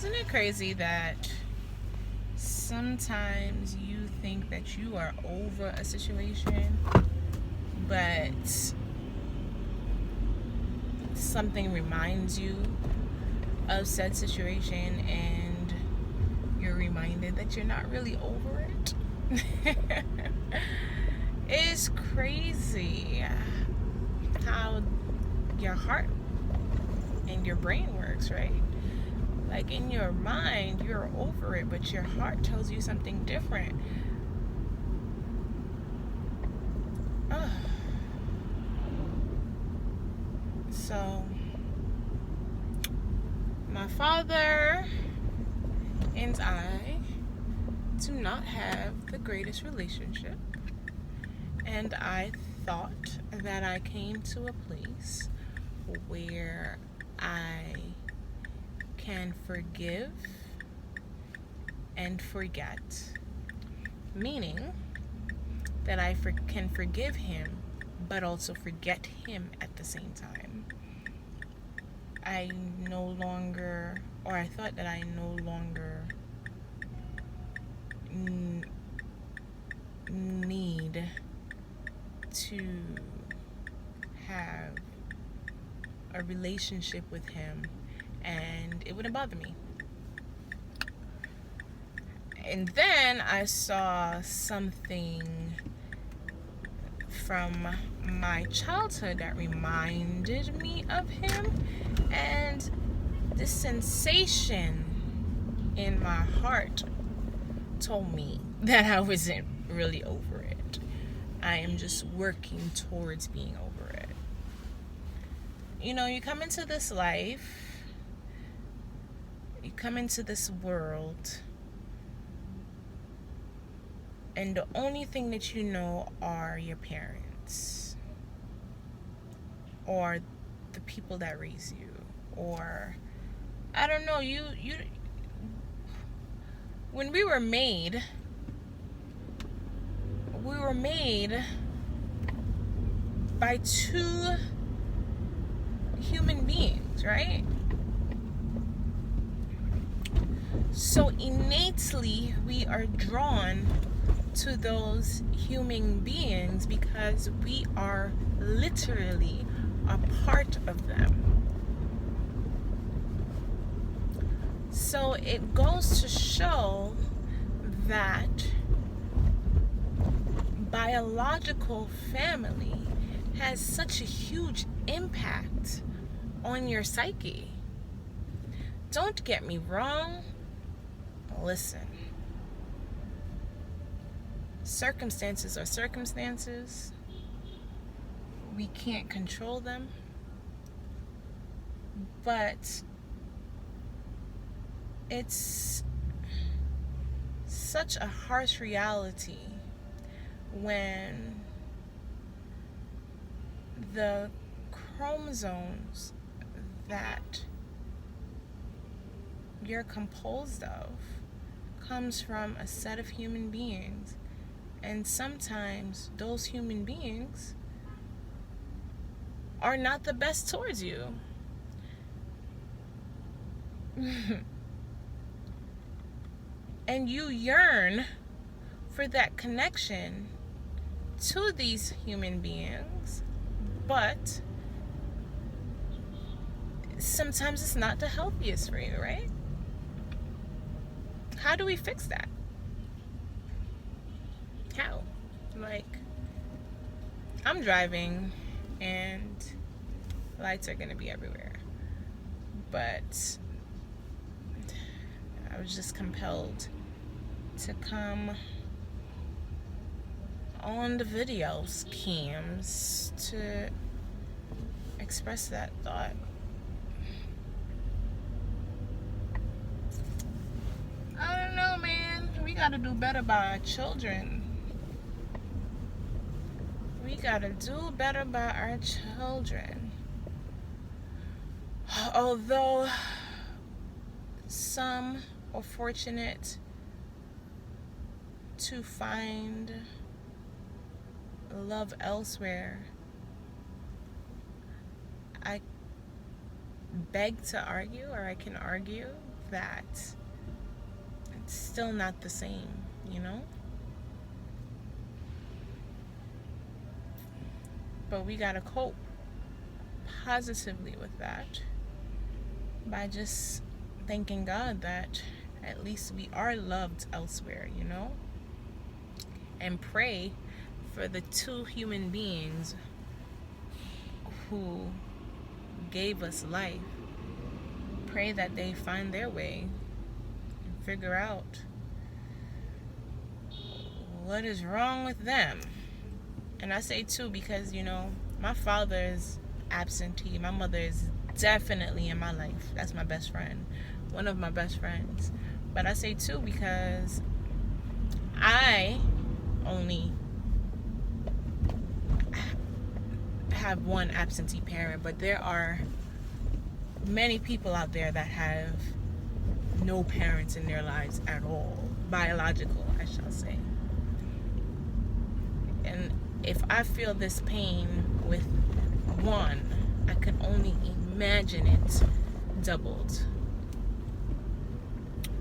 Isn't it crazy that sometimes you think that you are over a situation, but something reminds you of said situation and you're reminded that you're not really over it? It's crazy how your heart and your brain works, right? Like, in your mind, you're over it, but your heart tells you something different. So, my father and I do not have the greatest relationship. And I thought that I came to a place where I can forgive and forget. Meaning that I can forgive him, but also forget him at the same time. I thought that I no longer need to have a relationship with him, and it wouldn't bother me. And then I saw something from my childhood that reminded me of him, and this sensation in my heart told me that I wasn't really over it. I am just working towards being over it. You know, you come into this life, you come into this world, and the only thing that you know are your parents, or the people that raise you, or I don't know, you when we were made by two human beings, right? So innately we are drawn to those human beings because we are literally a part of them. So it goes to show that biological family has such a huge impact on your psyche. Don't get me wrong. Listen. Circumstances are circumstances. We can't control them. But it's such a harsh reality when the chromosomes that you're composed of comes from a set of human beings, and sometimes those human beings are not the best towards you. And you yearn for that connection to these human beings, but sometimes it's not the healthiest for you, right? How do we fix that? How? Like, I'm driving and lights are gonna be everywhere, but I was just compelled to come on the videos cams to express that thought. I don't know, man. We gotta do better by our children. We gotta do better by our children. Although some are fortunate to find love elsewhere, I beg to argue, or I can argue, that, it's still not the same, you know? But we gotta cope positively with that by just thanking God that at least we are loved elsewhere, you know? And pray for the two human beings who gave us life. Pray that they find their way and figure out what is wrong with them. And I say too because, you know, my father is absentee. My mother is definitely in my life. That's my best friend. One of my best friends. But I say too because I only have one absentee parent, but there are many people out there that have no parents in their lives at all. Biological, I shall say. And if I feel this pain with one, I can only imagine it doubled.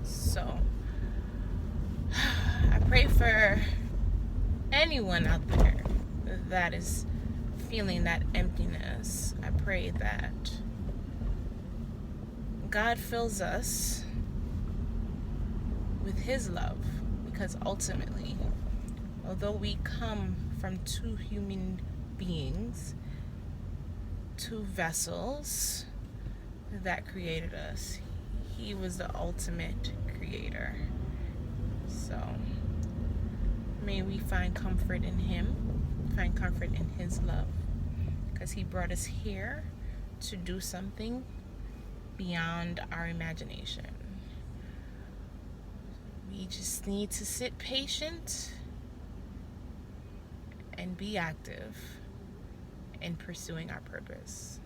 So I pray for anyone out there that is feeling that emptiness. I pray that God fills us with His love, because ultimately, although we come from two human beings, two vessels that created us, He was the ultimate creator. So may we find comfort in Him, find comfort in His love, because He brought us here to do something beyond our imagination. We just need to sit patient and be active in pursuing our purpose.